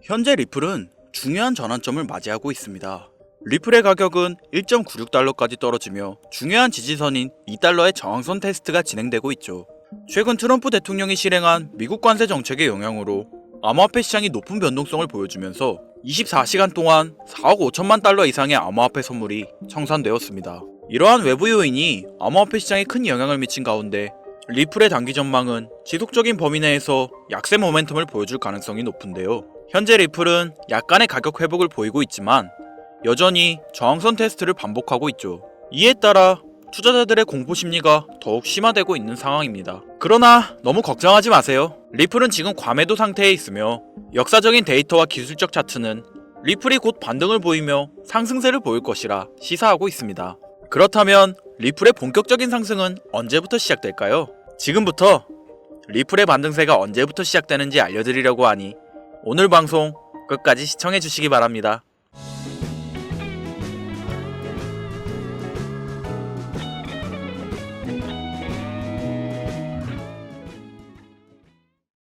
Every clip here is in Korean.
현재 리플은 중요한 전환점을 맞이하고 있습니다. 리플의 가격은 1.96달러까지 떨어지며 중요한 지지선인 2달러의 저항선 테스트가 진행되고 있죠. 최근 트럼프 대통령이 실행한 미국 관세 정책의 영향으로 암호화폐 시장이 높은 변동성을 보여주면서 24시간 동안 4억 5천만 달러 이상의 암호화폐 선물이 청산되었습니다. 이러한 외부 요인이 암호화폐 시장에 큰 영향을 미친 가운데 리플의 단기 전망은 지속적인 범위 내에서 약세 모멘텀을 보여줄 가능성이 높은데요. 현재 리플은 약간의 가격 회복을 보이고 있지만 여전히 저항선 테스트를 반복하고 있죠. 이에 따라 투자자들의 공포 심리가 더욱 심화되고 있는 상황입니다. 그러나 너무 걱정하지 마세요. 리플은 지금 과매도 상태에 있으며 역사적인 데이터와 기술적 차트는 리플이 곧 반등을 보이며 상승세를 보일 것이라 시사하고 있습니다. 그렇다면 리플의 본격적인 상승은 언제부터 시작될까요? 지금부터 리플의 반등세가 언제부터 시작되는지 알려드리려고 하니 오늘 방송 끝까지 시청해주시기 바랍니다.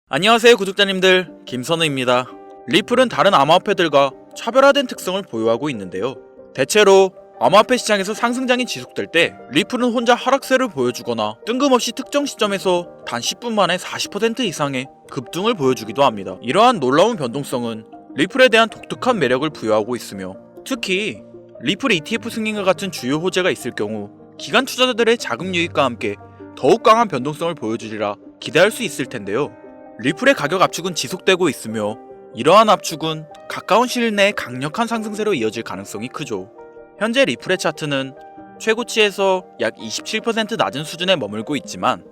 안녕하세요 구독자님들, 김선우입니다. 리플은 다른 암호화폐들과 차별화된 특성을 보유하고 있는데요. 대체로 암호화폐 시장에서 상승장이 지속될 때 리플은 혼자 하락세를 보여주거나 뜬금없이 특정 시점에서 단 10분 만에 40% 이상의 급등을 보여주기도 합니다. 이러한 놀라운 변동성은 리플에 대한 독특한 매력을 부여하고 있으며 특히 리플 ETF 승인과 같은 주요 호재가 있을 경우 기관 투자자들의 자금 유입과 함께 더욱 강한 변동성을 보여주리라 기대할 수 있을 텐데요. 리플의 가격 압축은 지속되고 있으며 이러한 압축은 가까운 시일 내에 강력한 상승세로 이어질 가능성이 크죠. 현재 리플의 차트는 최고치에서 약 27% 낮은 수준에 머물고 있지만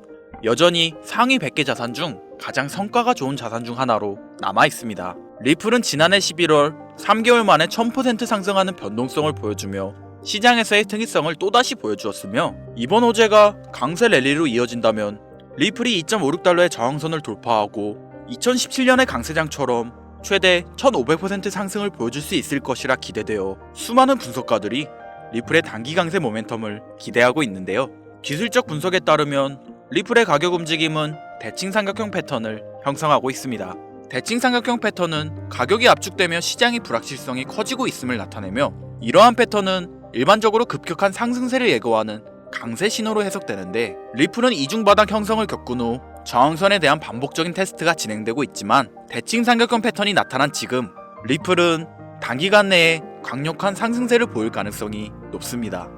여전히 상위 100개 자산 중 가장 성과가 좋은 자산 중 하나로 남아 있습니다. 리플은 지난해 11월 3개월 만에 1000% 상승하는 변동성을 보여주며 시장에서의 특이성을 또다시 보여주었으며 이번 호재가 강세 랠리로 이어진다면 리플이 2.56달러의 저항선을 돌파하고 2017년의 강세장처럼 최대 1500% 상승을 보여줄 수 있을 것이라 기대되어 수많은 분석가들이 리플의 단기 강세 모멘텀을 기대하고 있는데요. 기술적 분석에 따르면 리플의 가격 움직임은 대칭 삼각형 패턴을 형성하고 있습니다. 대칭 삼각형 패턴은 가격이 압축되며 시장의 불확실성이 커지고 있음을 나타내며 이러한 패턴은 일반적으로 급격한 상승세를 예고하는 강세 신호로 해석되는데 리플은 이중바닥 형성을 겪은 후 저항선에 대한 반복적인 테스트가 진행되고 있지만 대칭 삼각형 패턴이 나타난 지금 리플은 단기간 내에 강력한 상승세를 보일 가능성이 높습니다.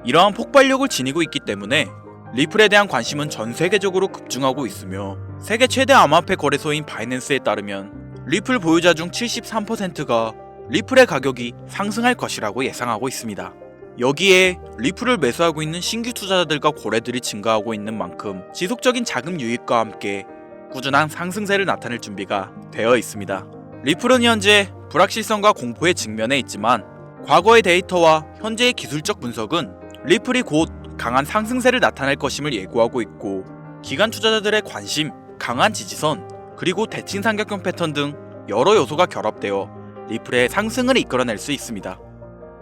이러한 폭발력을 지니고 있기 때문에 리플에 대한 관심은 전 세계적으로 급증하고 있으며 세계 최대 암호화폐 거래소인 바이낸스에 따르면 리플 보유자 중 73%가 리플의 가격이 상승할 것이라고 예상하고 있습니다. 여기에 리플을 매수하고 있는 신규 투자자들과 거래들이 증가하고 있는 만큼 지속적인 자금 유입과 함께 꾸준한 상승세를 나타낼 준비가 되어 있습니다. 리플은 현재 불확실성과 공포에 직면해 있지만 과거의 데이터와 현재의 기술적 분석은 리플이 곧 강한 상승세를 나타낼 것임을 예고하고 있고 기관 투자자들의 관심, 강한 지지선, 그리고 대칭 삼각형 패턴 등 여러 요소가 결합되어 리플의 상승을 이끌어낼 수 있습니다.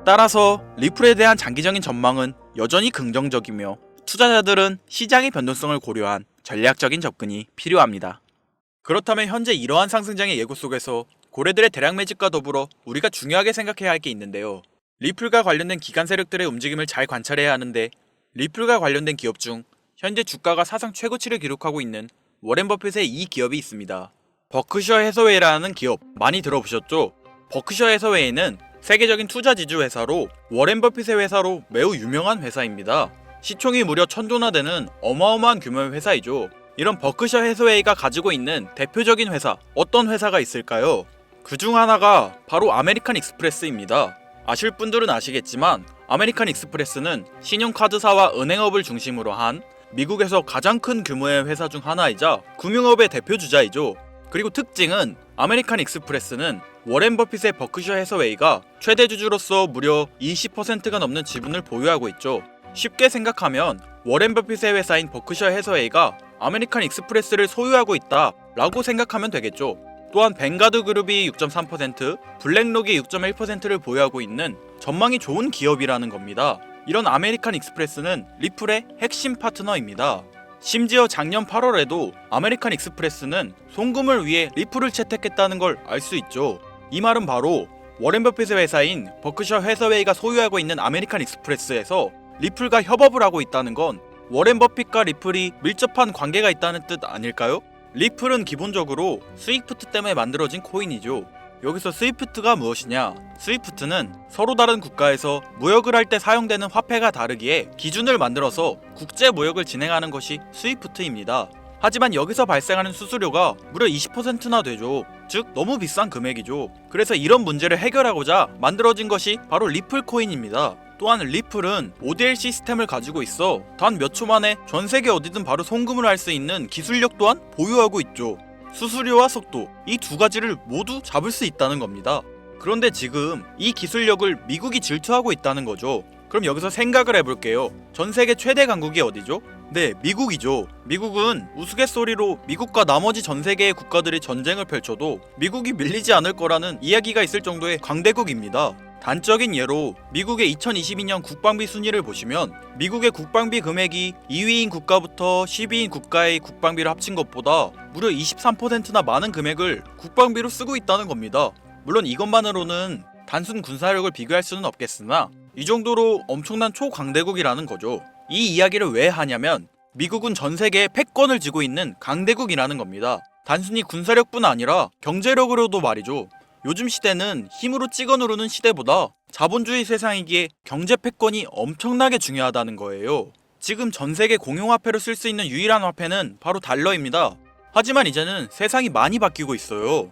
따라서 리플에 대한 장기적인 전망은 여전히 긍정적이며 투자자들은 시장의 변동성을 고려한 전략적인 접근이 필요합니다. 그렇다면 현재 이러한 상승장의 예고 속에서 고래들의 대량 매집과 더불어 우리가 중요하게 생각해야 할 게 있는데요. 리플과 관련된 기관 세력들의 움직임을 잘 관찰해야 하는데 리플과 관련된 기업 중 현재 주가가 사상 최고치를 기록하고 있는 워렌 버핏의 이 기업이 있습니다. 버크셔 해서웨이라는 기업 많이 들어보셨죠? 버크셔 해서웨이는 세계적인 투자 지주 회사로 워렌 버핏의 회사로 매우 유명한 회사입니다. 시총이 무려 1000조나 되는 어마어마한 규모의 회사이죠. 이런 버크셔 해서웨이가 가지고 있는 대표적인 회사, 어떤 회사가 있을까요? 그중 하나가 바로 아메리칸 익스프레스입니다. 아실 분들은 아시겠지만 아메리칸 익스프레스는 신용카드사와 은행업을 중심으로 한 미국에서 가장 큰 규모의 회사 중 하나이자 금융업의 대표주자이죠. 그리고 특징은 아메리칸 익스프레스는 워렌 버핏의 버크셔 해서웨이가 최대 주주로서 무려 20%가 넘는 지분을 보유하고 있죠. 쉽게 생각하면 워렌 버핏의 회사인 버크셔 해서웨이가 아메리칸 익스프레스를 소유하고 있다 라고 생각하면 되겠죠. 또한 뱅가드 그룹이 6.3%, 블랙록이 6.1%를 보유하고 있는 전망이 좋은 기업이라는 겁니다. 이런 아메리칸 익스프레스는 리플의 핵심 파트너입니다. 심지어 작년 8월에도 아메리칸 익스프레스는 송금을 위해 리플을 채택했다는 걸 알 수 있죠. 이 말은 바로 워렌 버핏의 회사인 버크셔 해서웨이가 소유하고 있는 아메리칸 익스프레스에서 리플과 협업을 하고 있다는 건 워렌 버핏과 리플이 밀접한 관계가 있다는 뜻 아닐까요? 리플은 기본적으로 스위프트 때문에 만들어진 코인이죠. 여기서 스위프트가 무엇이냐? 스위프트는 서로 다른 국가에서 무역을 할 때 사용되는 화폐가 다르기에 기준을 만들어서 국제 무역을 진행하는 것이 스위프트입니다. 하지만 여기서 발생하는 수수료가 무려 20%나 되죠. 즉 너무 비싼 금액이죠. 그래서 이런 문제를 해결하고자 만들어진 것이 바로 리플 코인입니다. 또한 리플은 ODL 시스템을 가지고 있어 단 몇 초 만에 전 세계 어디든 바로 송금을 할 수 있는 기술력 또한 보유하고 있죠. 수수료와 속도, 이 두 가지를 모두 잡을 수 있다는 겁니다. 그런데 지금 이 기술력을 미국이 질투하고 있다는 거죠. 그럼 여기서 생각을 해볼게요. 전 세계 최대 강국이 어디죠? 네, 미국이죠. 미국은 우스갯소리로 미국과 나머지 전 세계의 국가들이 전쟁을 펼쳐도 미국이 밀리지 않을 거라는 이야기가 있을 정도의 강대국입니다. 단적인 예로 미국의 2022년 국방비 순위를 보시면 미국의 국방비 금액이 2위인 국가부터 10위인 국가의 국방비를 합친 것보다 무려 23%나 많은 금액을 국방비로 쓰고 있다는 겁니다. 물론 이것만으로는 단순 군사력을 비교할 수는 없겠으나 이 정도로 엄청난 초강대국이라는 거죠. 이 이야기를 왜 하냐면 미국은 전 세계에 패권을 쥐고 있는 강대국이라는 겁니다. 단순히 군사력뿐 아니라 경제력으로도 말이죠. 요즘 시대는 힘으로 찍어 누르는 시대보다 자본주의 세상이기에 경제 패권이 엄청나게 중요하다는 거예요. 지금 전 세계 공용화폐로 쓸 수 있는 유일한 화폐는 바로 달러입니다. 하지만 이제는 세상이 많이 바뀌고 있어요.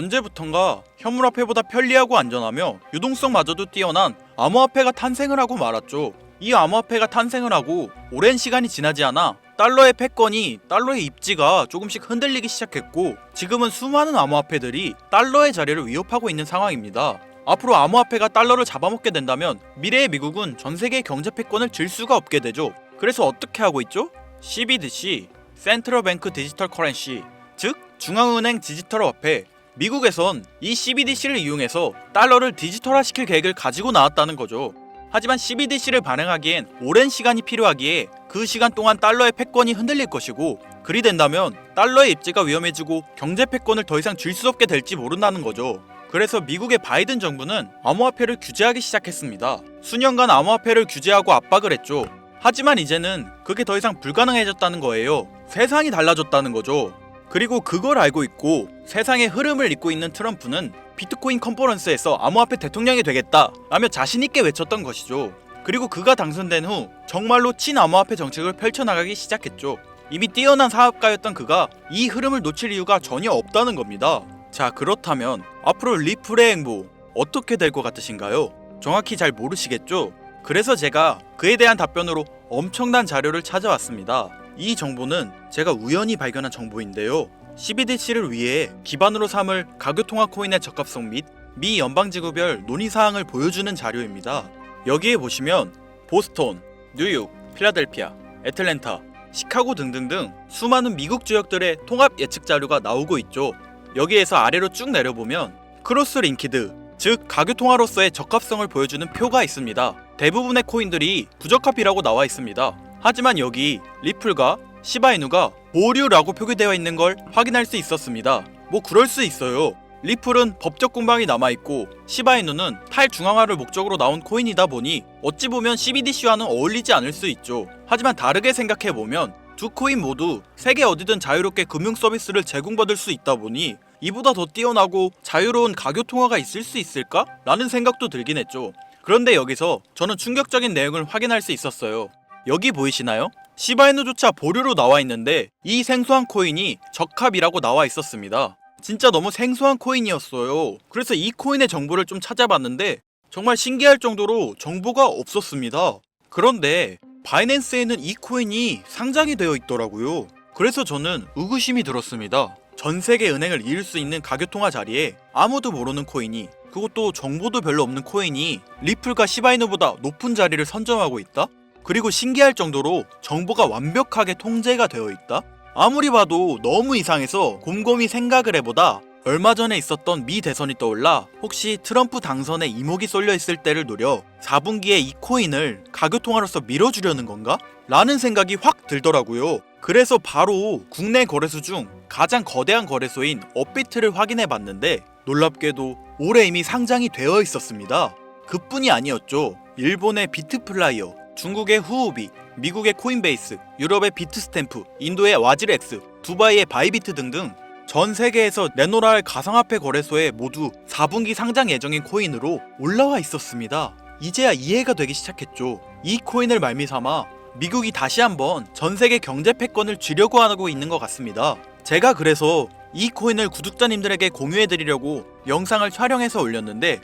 언제부턴가 현물화폐보다 편리하고 안전하며 유동성마저도 뛰어난 암호화폐가 탄생을 하고 말았죠. 이 암호화폐가 탄생을 하고 오랜 시간이 지나지 않아 달러의 패권이, 달러의 입지가 조금씩 흔들리기 시작했고 지금은 수많은 암호화폐들이 달러의 자리를 위협하고 있는 상황입니다. 앞으로 암호화폐가 달러를 잡아먹게 된다면 미래의 미국은 전 세계의 경제 패권을 질 수가 없게 되죠. 그래서 어떻게 하고 있죠? CBDC, 센트럴 뱅크 디지털 커런시, 즉 중앙은행 디지털 화폐. 미국에선 이 CBDC를 이용해서 달러를 디지털화시킬 계획을 가지고 나왔다는 거죠. 하지만 CBDC를 발행하기엔 오랜 시간이 필요하기에 그 시간 동안 달러의 패권이 흔들릴 것이고 그리 된다면 달러의 입지가 위험해지고 경제 패권을 더 이상 쥘 수 없게 될지 모른다는 거죠. 그래서 미국의 바이든 정부는 암호화폐를 규제하기 시작했습니다. 수년간 암호화폐를 규제하고 압박을 했죠. 하지만 이제는 그게 더 이상 불가능해졌다는 거예요. 세상이 달라졌다는 거죠. 그리고 그걸 알고 있고 세상의 흐름을 잇고 있는 트럼프는 비트코인 컨퍼런스에서 암호화폐 대통령이 되겠다 라며 자신있게 외쳤던 것이죠. 그리고 그가 당선된 후 정말로 친암호화폐 정책을 펼쳐나가기 시작했죠. 이미 뛰어난 사업가였던 그가 이 흐름을 놓칠 이유가 전혀 없다는 겁니다. 자, 그렇다면 앞으로 리플의 행보 어떻게 될 것 같으신가요? 정확히 잘 모르시겠죠? 그래서 제가 그에 대한 답변으로 엄청난 자료를 찾아왔습니다. 이 정보는 제가 우연히 발견한 정보인데요. CBDC를 위해 기반으로 삼을 가교통화 코인의 적합성 및 미 연방지구별 논의사항을 보여주는 자료입니다. 여기에 보시면 보스턴, 뉴욕, 필라델피아, 애틀랜타, 시카고 등등등 수많은 미국 지역들의 통합 예측 자료가 나오고 있죠. 여기에서 아래로 쭉 내려보면 크로스 링키드, 즉 가교통화로서의 적합성을 보여주는 표가 있습니다. 대부분의 코인들이 부적합이라고 나와 있습니다. 하지만 여기 리플과 시바이누가 보류라고 표기되어 있는 걸 확인할 수 있었습니다. 뭐 그럴 수 있어요. 리플은 법적 공방이 남아있고 시바이누는 탈중앙화를 목적으로 나온 코인이다 보니 어찌 보면 CBDC와는 어울리지 않을 수 있죠. 하지만 다르게 생각해보면 두 코인 모두 세계 어디든 자유롭게 금융 서비스를 제공받을 수 있다 보니 이보다 더 뛰어나고 자유로운 가교통화가 있을 수 있을까? 라는 생각도 들긴 했죠. 그런데 여기서 저는 충격적인 내용을 확인할 수 있었어요. 여기 보이시나요? 시바이누조차 보류로 나와 있는데 이 생소한 코인이 적합이라고 나와 있었습니다. 진짜 너무 생소한 코인이었어요. 그래서 이 코인의 정보를 좀 찾아봤는데 정말 신기할 정도로 정보가 없었습니다. 그런데 바이낸스에는 이 코인이 상장이 되어 있더라고요. 그래서 저는 의구심이 들었습니다. 전 세계 은행을 이을 수 있는 가교통화 자리에 아무도 모르는 코인이, 그것도 정보도 별로 없는 코인이 리플과 시바이누보다 높은 자리를 선점하고 있다? 그리고 신기할 정도로 정보가 완벽하게 통제가 되어 있다? 아무리 봐도 너무 이상해서 곰곰이 생각을 해보다 얼마 전에 있었던 미 대선이 떠올라 혹시 트럼프 당선에 이목이 쏠려 있을 때를 노려 4분기에 이 코인을 가교통화로서 밀어주려는 건가? 라는 생각이 확 들더라고요. 그래서 바로 국내 거래소 중 가장 거대한 거래소인 업비트를 확인해 봤는데 놀랍게도 올해 이미 상장이 되어 있었습니다. 그뿐이 아니었죠. 일본의 비트플라이어, 중국의 후오비, 미국의 코인베이스, 유럽의 비트스탬프, 인도의 와즈렉스, 두바이의 바이비트 등등 전 세계에서 내놓으라 할 가상화폐 거래소에 모두 4분기 상장 예정인 코인으로 올라와 있었습니다. 이제야 이해가 되기 시작했죠. 이 코인을 말미삼아 미국이 다시 한번 전 세계 경제 패권을 쥐려고 하고 있는 것 같습니다. 제가 그래서 이 코인을 구독자님들에게 공유해드리려고 영상을 촬영해서 올렸는데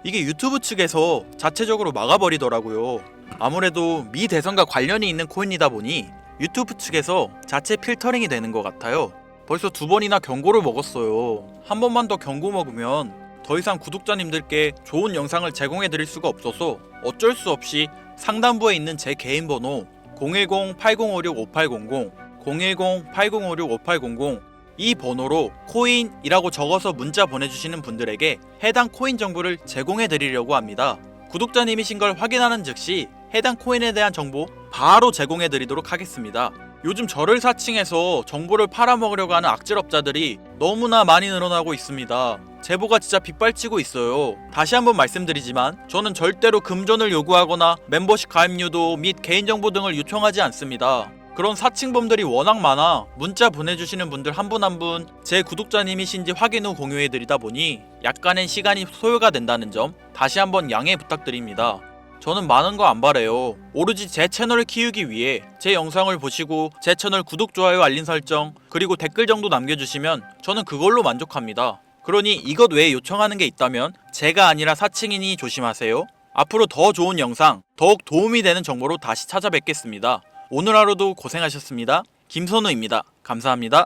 이게 유튜브 측에서 자체적으로 막아버리더라고요. 아무래도 미 대선과 관련이 있는 코인이다 보니 유튜브 측에서 자체 필터링이 되는 것 같아요. 벌써 2번이나 경고를 먹었어요. 한 번만 더 경고 먹으면 더 이상 구독자님들께 좋은 영상을 제공해드릴 수가 없어서 어쩔 수 없이 상단부에 있는 제 개인 번호 010-8056-5800, 010-8056-5800 이 번호로 코인이라고 적어서 문자 보내주시는 분들에게 해당 코인 정보를 제공해드리려고 합니다. 구독자님이신 걸 확인하는 즉시 해당 코인에 대한 정보 바로 제공해드리도록 하겠습니다. 요즘 저를 사칭해서 정보를 팔아먹으려고 하는 악질업자들이 너무나 많이 늘어나고 있습니다. 제보가 진짜 빗발치고 있어요. 다시 한번 말씀드리지만 저는 절대로 금전을 요구하거나 멤버십 가입 유도 및 개인정보 등을 요청하지 않습니다. 그런 사칭범들이 워낙 많아 문자 보내주시는 분들 한 분 한 분 제 구독자님이신지 확인 후 공유해드리다 보니 약간의 시간이 소요가 된다는 점 다시 한번 양해 부탁드립니다. 저는 많은 거 안 바래요. 오로지 제 채널을 키우기 위해 제 영상을 보시고 제 채널 구독, 좋아요, 알림 설정 그리고 댓글 정도 남겨주시면 저는 그걸로 만족합니다. 그러니 이것 외에 요청하는 게 있다면 제가 아니라 사칭이니 조심하세요. 앞으로 더 좋은 영상, 더욱 도움이 되는 정보로 다시 찾아뵙겠습니다. 오늘 하루도 고생하셨습니다. 김선우입니다. 감사합니다.